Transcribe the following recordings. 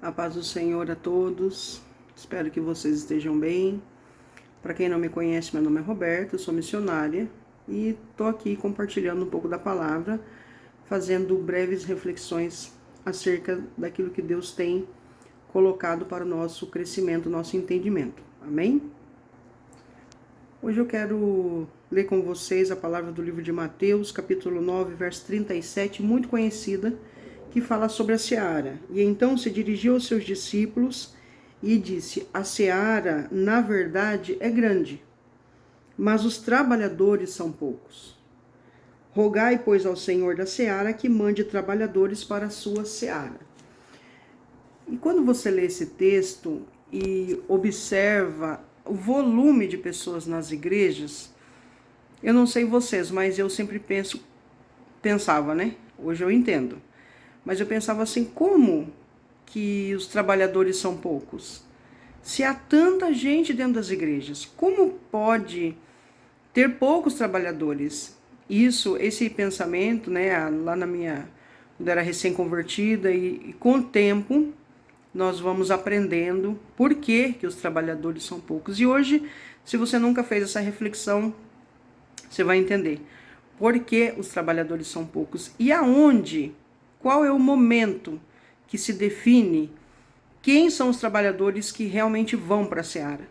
A paz do Senhor a todos. Espero que vocês estejam bem. Para quem não me conhece, meu nome é Roberta, eu sou missionária e estou aqui compartilhando um pouco da palavra, fazendo breves reflexões acerca daquilo que Deus tem colocado para o nosso crescimento, nosso entendimento. Amém? Hoje eu quero ler com vocês a palavra do livro de Mateus, capítulo 9, verso 37, muito conhecida, que fala sobre a seara. E então se dirigiu aos seus discípulos e disse: a seara, na verdade, é grande, mas os trabalhadores são poucos. Rogai, pois, ao Senhor da seara que mande trabalhadores para a sua seara. E quando você lê esse texto e observa o volume de pessoas nas igrejas, eu não sei vocês, mas eu sempre pensava, né? Hoje eu entendo. Mas eu pensava assim, como que os trabalhadores são poucos? Se há tanta gente dentro das igrejas, como pode ter poucos trabalhadores? Esse pensamento, né, lá quando eu era recém-convertida, e com o tempo nós vamos aprendendo por que os trabalhadores são poucos. E hoje, se você nunca fez essa reflexão, você vai entender por que os trabalhadores são poucos e aonde. Qual é o momento que se define quem são os trabalhadores que realmente vão para a seara?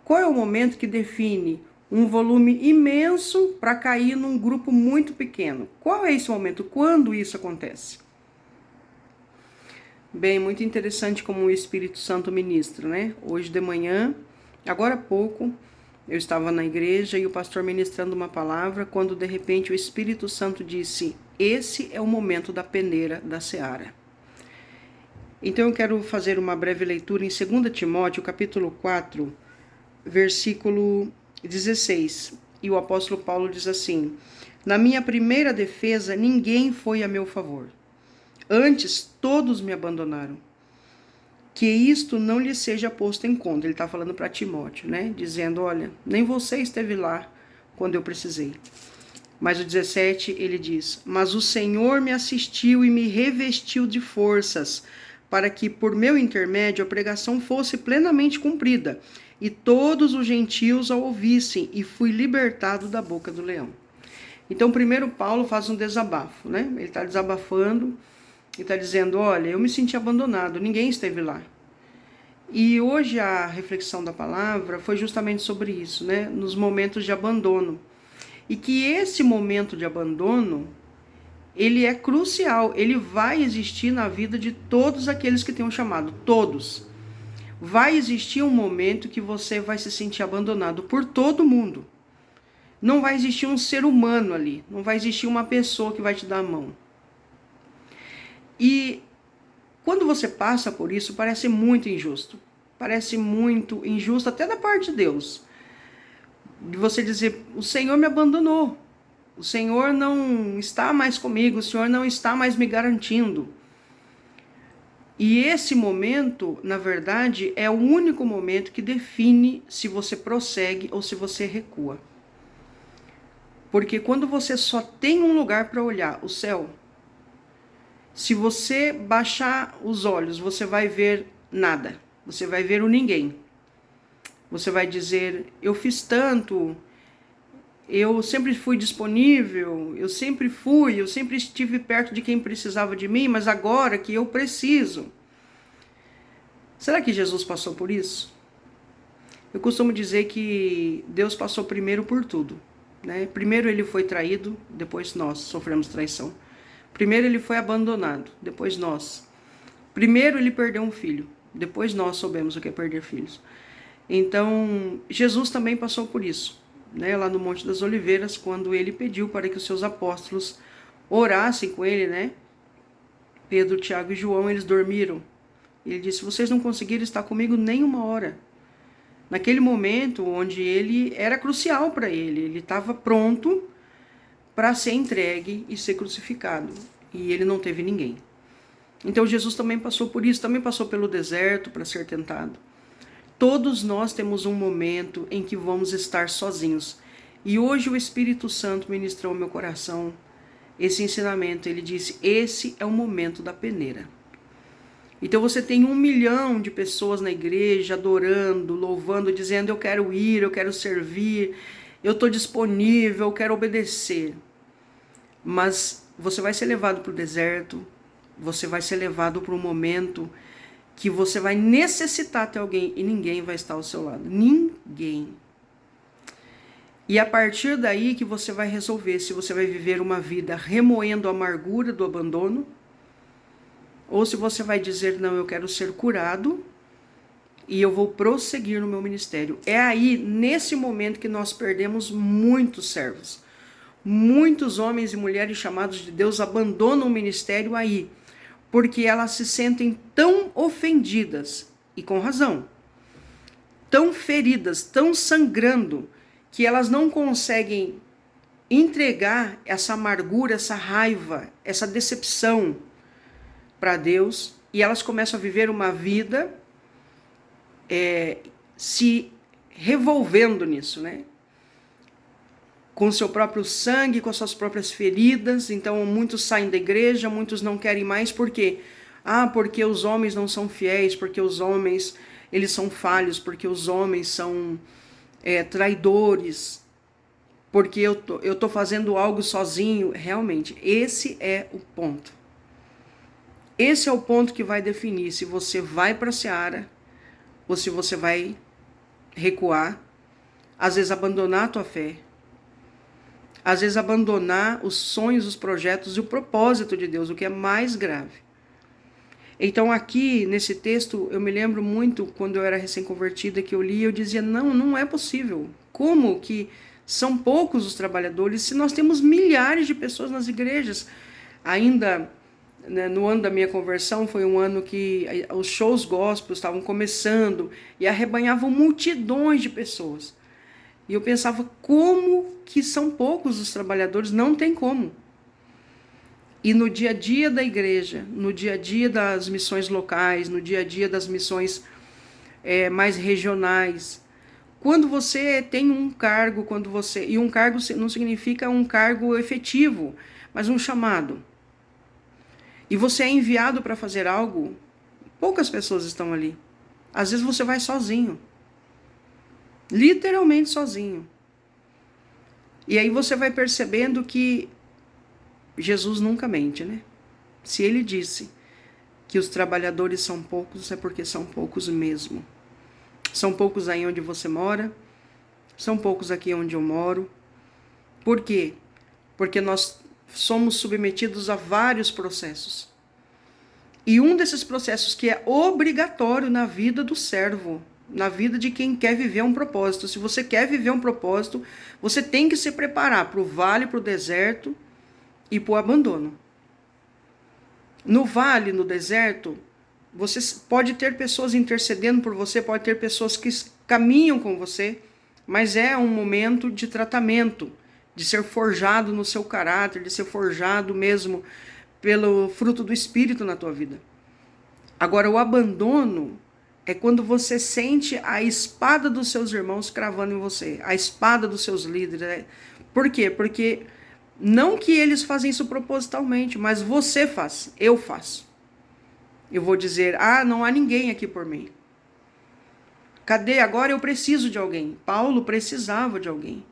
Qual é o momento que define um volume imenso para cair num grupo muito pequeno? Qual é esse momento? Quando isso acontece? Bem, muito interessante como o Espírito Santo ministra, né? Hoje de manhã, agora há pouco, eu estava na igreja e o pastor ministrando uma palavra, quando de repente o Espírito Santo disse: esse é o momento da peneira da seara. Então eu quero fazer uma breve leitura em 2 Timóteo, capítulo 4, versículo 16. E o apóstolo Paulo diz assim: na minha primeira defesa, ninguém foi a meu favor. Antes, todos me abandonaram. Que isto não lhe seja posto em conta. Ele está falando para Timóteo, né? Dizendo, olha, nem você esteve lá quando eu precisei. Mas o 17, ele diz: mas o Senhor me assistiu e me revestiu de forças, para que, por meu intermédio, a pregação fosse plenamente cumprida, e todos os gentios a ouvissem, e fui libertado da boca do leão. Então, primeiro Paulo faz um desabafo, né? Ele está desabafando e está dizendo, olha, eu me senti abandonado, ninguém esteve lá. E hoje a reflexão da palavra foi justamente sobre isso, né? Nos momentos de abandono. E que esse momento de abandono, ele é crucial, ele vai existir na vida de todos aqueles que têm um chamado, todos. Vai existir um momento que você vai se sentir abandonado por todo mundo. Não vai existir um ser humano ali, não vai existir uma pessoa que vai te dar a mão. E quando você passa por isso, parece muito injusto. Parece muito injusto até da parte de Deus. De você dizer, o Senhor me abandonou. O Senhor não está mais comigo, o Senhor não está mais me garantindo. E esse momento, na verdade, é o único momento que define se você prossegue ou se você recua. Porque quando você só tem um lugar para olhar, o céu, se você baixar os olhos, você vai ver nada. Você vai ver o ninguém. Você vai dizer, eu fiz tanto, eu sempre fui disponível, eu sempre estive perto de quem precisava de mim, mas agora que eu preciso. Será que Jesus passou por isso? Eu costumo dizer que Deus passou primeiro por tudo, né? Primeiro ele foi traído, depois nós sofremos traição. Primeiro ele foi abandonado, depois nós. Primeiro ele perdeu um filho, depois nós soubemos o que é perder filhos. Então, Jesus também passou por isso, né? Lá no Monte das Oliveiras, quando ele pediu para que os seus apóstolos orassem com ele, né? Pedro, Tiago e João, eles dormiram. Ele disse, vocês não conseguiram estar comigo nem uma hora. Naquele momento onde ele era crucial para ele estava pronto para ser entregue e ser crucificado. E ele não teve ninguém. Então Jesus também passou por isso, também passou pelo deserto para ser tentado. Todos nós temos um momento em que vamos estar sozinhos. E hoje o Espírito Santo ministrou ao meu coração esse ensinamento. Ele disse, esse é o momento da peneira. Então você tem 1 milhão de pessoas na igreja adorando, louvando, dizendo eu quero ir, eu quero servir, eu estou disponível, eu quero obedecer. Mas você vai ser levado para o deserto, você vai ser levado para um momento que você vai necessitar ter alguém e ninguém vai estar ao seu lado. Ninguém. E a partir daí que você vai resolver se você vai viver uma vida remoendo a amargura do abandono, ou se você vai dizer, não, eu quero ser curado e eu vou prosseguir no meu ministério. É aí, nesse momento, que nós perdemos muitos servos. Muitos homens e mulheres chamados de Deus abandonam o ministério aí, porque elas se sentem tão ofendidas, e com razão, tão feridas, tão sangrando, que elas não conseguem entregar essa amargura, essa raiva, essa decepção para Deus, e elas começam a viver uma vida se revolvendo nisso, né? Com o seu próprio sangue, com as suas próprias feridas. Então muitos saem da igreja, muitos não querem mais, por quê? Porque os homens não são fiéis, porque os homens eles são falhos, porque os homens são traidores, porque eu tô fazendo algo sozinho. Realmente, esse é o ponto. Esse é o ponto que vai definir se você vai para a seara ou se você vai recuar, às vezes abandonar a tua fé, às vezes abandonar os sonhos, os projetos e o propósito de Deus, o que é mais grave. Então aqui, nesse texto, eu me lembro muito, quando eu era recém-convertida, que eu li, eu dizia, não é possível. Como que são poucos os trabalhadores se nós temos milhares de pessoas nas igrejas? Ainda, né, no ano da minha conversão, foi um ano que os shows gospel estavam começando e arrebanhavam multidões de pessoas. E eu pensava, como que são poucos os trabalhadores? Não tem como. E no dia a dia da igreja, no dia a dia das missões locais, no dia a dia das missões mais regionais, quando você tem um cargo, e um cargo não significa um cargo efetivo, mas um chamado, e você é enviado para fazer algo, poucas pessoas estão ali. Às vezes você vai sozinho. Literalmente sozinho. E aí você vai percebendo que Jesus nunca mente, né? Se ele disse que os trabalhadores são poucos, é porque são poucos mesmo. São poucos aí onde você mora, são poucos aqui onde eu moro. Por quê? Porque nós somos submetidos a vários processos. E um desses processos que é obrigatório na vida do servo, na vida de quem quer viver um propósito. Se você quer viver um propósito, você tem que se preparar para o vale, para o deserto e para o abandono. No vale, no deserto, você pode ter pessoas intercedendo por você, pode ter pessoas que caminham com você, mas é um momento de tratamento, de ser forjado no seu caráter, de ser forjado mesmo pelo fruto do Espírito na tua vida. Agora, o abandono é quando você sente a espada dos seus irmãos cravando em você, a espada dos seus líderes. Por quê? Porque não que eles fazem isso propositalmente, mas você faz, eu faço. Eu vou dizer, não há ninguém aqui por mim. Cadê? Agora eu preciso de alguém. Paulo precisava de alguém.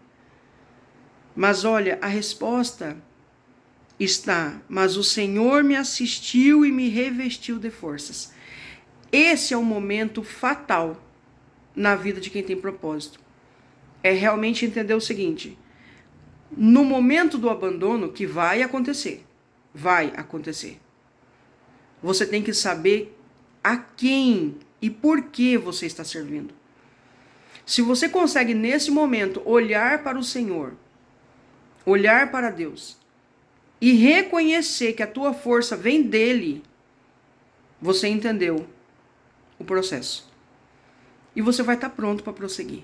Mas olha, a resposta está, mas o Senhor me assistiu e me revestiu de forças. Esse é um momento fatal na vida de quem tem propósito. É realmente entender o seguinte, no momento do abandono, que vai acontecer, você tem que saber a quem e por que você está servindo. Se você consegue, nesse momento, olhar para o Senhor, olhar para Deus e reconhecer que a tua força vem dele, você entendeu o processo. E você vai estar pronto para prosseguir.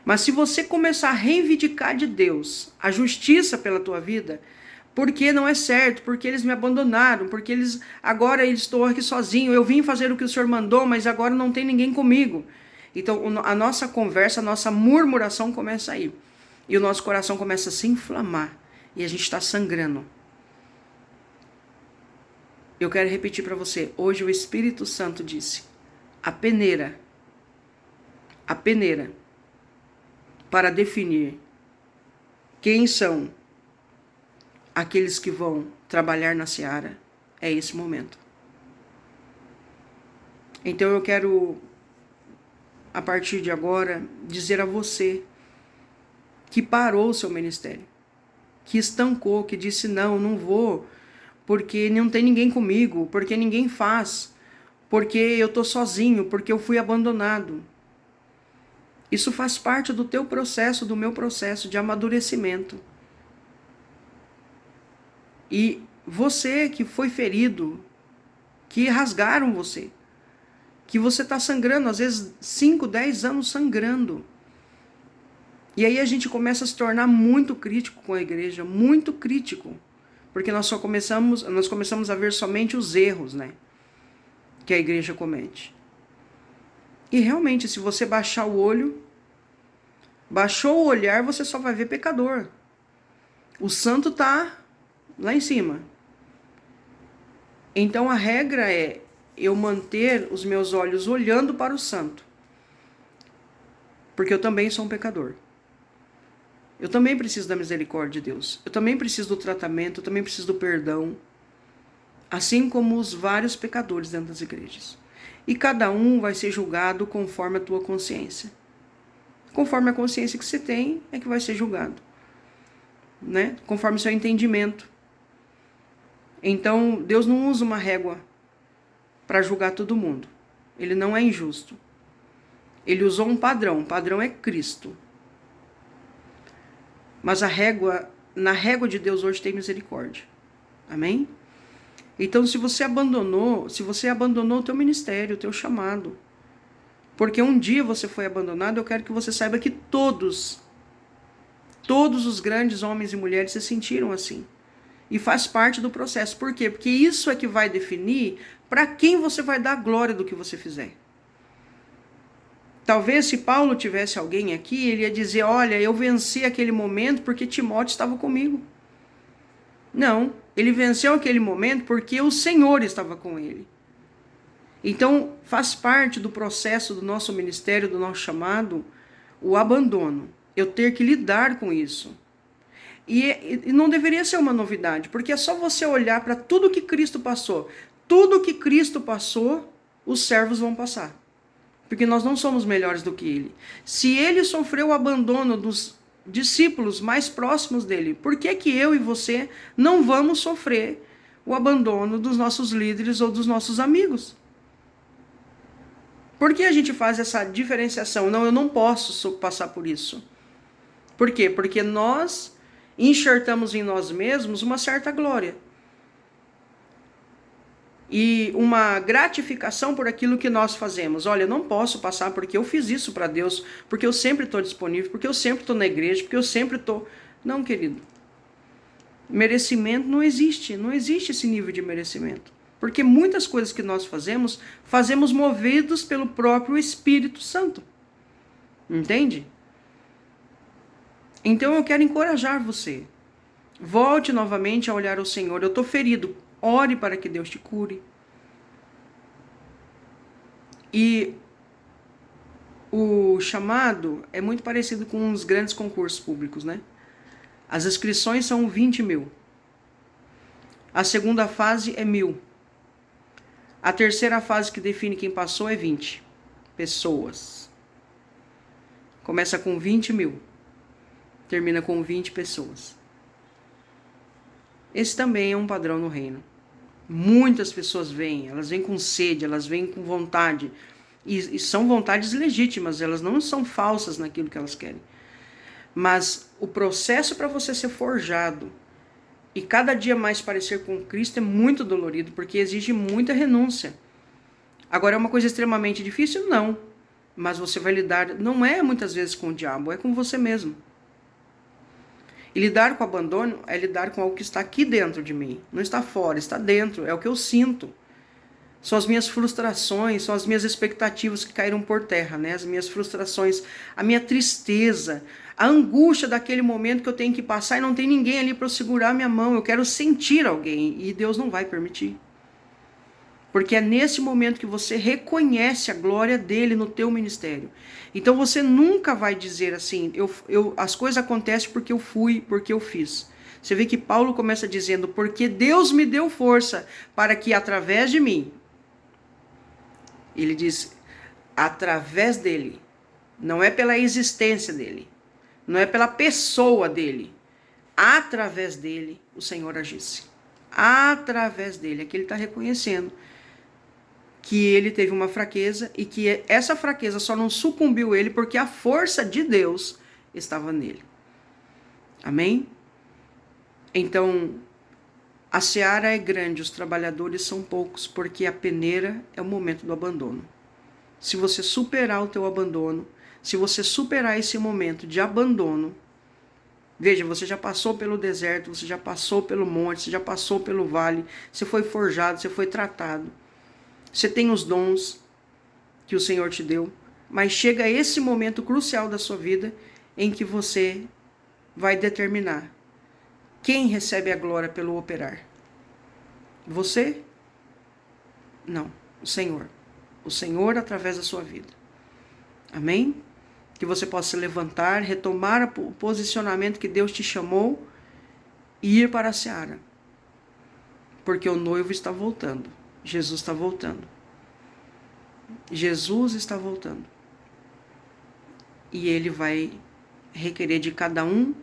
Mas se você começar a reivindicar de Deus a justiça pela tua vida, porque não é certo, porque eles me abandonaram, porque agora eu estou aqui sozinho, eu vim fazer o que o Senhor mandou, mas agora não tem ninguém comigo. Então a nossa conversa, a nossa murmuração começa aí. E o nosso coração começa a se inflamar. E a gente está sangrando. Eu quero repetir para você. Hoje o Espírito Santo disse: a peneira para definir quem são aqueles que vão trabalhar na seara é esse momento. Então eu quero, a partir de agora, dizer a você que parou o seu ministério, que estancou, que disse não vou, porque não tem ninguém comigo, porque ninguém faz, porque eu tô sozinho, porque eu fui abandonado. Isso faz parte do teu processo, do meu processo de amadurecimento. E você que foi ferido, que rasgaram você, que você está sangrando, às vezes 5, 10 anos sangrando. E aí a gente começa a se tornar muito crítico com a igreja, muito crítico, porque nós começamos a ver somente os erros, né, que a igreja comete. E realmente, se você baixar o olho, baixou o olhar, você só vai ver pecador. O santo está lá em cima. Então a regra é eu manter os meus olhos olhando para o santo. Porque eu também sou um pecador. Eu também preciso da misericórdia de Deus. Eu também preciso do tratamento, eu também preciso do perdão. Assim como os vários pecadores dentro das igrejas. E cada um vai ser julgado conforme a tua consciência. Conforme a consciência que você tem, é que vai ser julgado. Né? Conforme o seu entendimento. Então, Deus não usa uma régua para julgar todo mundo. Ele não é injusto. Ele usou um padrão. O padrão é Cristo. Mas na régua de Deus hoje tem misericórdia. Amém? Então, se você abandonou o teu ministério, o teu chamado, porque um dia você foi abandonado, eu quero que você saiba que todos os grandes homens e mulheres se sentiram assim. E faz parte do processo. Por quê? Porque isso é que vai definir para quem você vai dar a glória do que você fizer. Talvez se Paulo tivesse alguém aqui, ele ia dizer, olha, eu venci aquele momento porque Timóteo estava comigo. Não, ele venceu aquele momento porque o Senhor estava com ele. Então, faz parte do processo do nosso ministério, do nosso chamado, o abandono. Eu ter que lidar com isso. E não deveria ser uma novidade, porque é só você olhar para tudo que Cristo passou. Tudo que Cristo passou, os servos vão passar. Porque nós não somos melhores do que ele. Se ele sofreu o abandono dos discípulos mais próximos dele, por que que eu e você não vamos sofrer o abandono dos nossos líderes ou dos nossos amigos? Por que a gente faz essa diferenciação? Não, eu não posso passar por isso. Por quê? Porque nós enxertamos em nós mesmos uma certa glória. E uma gratificação por aquilo que nós fazemos. Olha, eu não posso passar porque eu fiz isso para Deus, porque eu sempre estou disponível, porque eu sempre estou na igreja, porque eu sempre estou... Não, querido. Merecimento não existe esse nível de merecimento. Porque muitas coisas que nós fazemos movidos pelo próprio Espírito Santo. Entende? Então eu quero encorajar você. Volte novamente a olhar ao Senhor. Eu estou ferido. Ore para que Deus te cure. E o chamado é muito parecido com os grandes concursos públicos, né? As inscrições são 20 mil. A segunda fase é 1.000. A terceira fase que define quem passou é 20 pessoas. Começa com 20 mil. Termina com 20 pessoas. Esse também é um padrão no reino. Muitas pessoas vêm, elas vêm com sede, elas vêm com vontade. E são vontades legítimas, elas não são falsas naquilo que elas querem. Mas o processo para você ser forjado e cada dia mais parecer com Cristo é muito dolorido, porque exige muita renúncia. Agora, é uma coisa extremamente difícil? Não. Mas você vai lidar, não é muitas vezes com o diabo, é com você mesmo. E lidar com o abandono é lidar com algo que está aqui dentro de mim. Não está fora, está dentro. É o que eu sinto. São as minhas frustrações, são as minhas expectativas que caíram por terra, né? As minhas frustrações, a minha tristeza, a angústia daquele momento que eu tenho que passar e não tem ninguém ali para eu segurar a minha mão. Eu quero sentir alguém e Deus não vai permitir. Porque é nesse momento que você reconhece a glória dele no teu ministério. Então você nunca vai dizer assim, as coisas acontecem porque eu fui, porque eu fiz. Você vê que Paulo começa dizendo, porque Deus me deu força para que através de mim, ele diz, através dele, não é pela existência dele, não é pela pessoa dele, através dele o Senhor agisse. Através dele, aqui ele está reconhecendo que ele teve uma fraqueza e que essa fraqueza só não sucumbiu ele porque a força de Deus estava nele. Amém? Então, a seara é grande, os trabalhadores são poucos, porque a peneira é o momento do abandono. Se você superar o teu abandono, se você superar esse momento de abandono, veja, você já passou pelo deserto, você já passou pelo monte, você já passou pelo vale, você foi forjado, você foi tratado. Você tem os dons que o Senhor te deu, mas chega esse momento crucial da sua vida em que você vai determinar quem recebe a glória pelo operar. Você? Não, o Senhor. O Senhor através da sua vida. Amém? Que você possa se levantar, retomar o posicionamento que Deus te chamou e ir para a seara. Porque o noivo está voltando. Jesus está voltando. Jesus está voltando. E ele vai requerer de cada um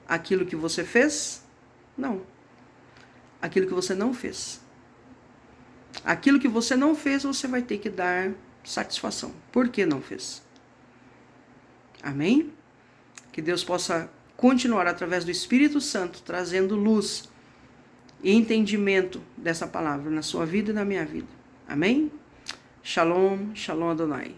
aquilo que você fez? Não. Aquilo que você não fez. Aquilo que você não fez, você vai ter que dar satisfação. Por que não fez? Amém? Que Deus possa continuar através do Espírito Santo trazendo luz e entendimento dessa palavra na sua vida e na minha vida. Amém? Shalom, shalom Adonai.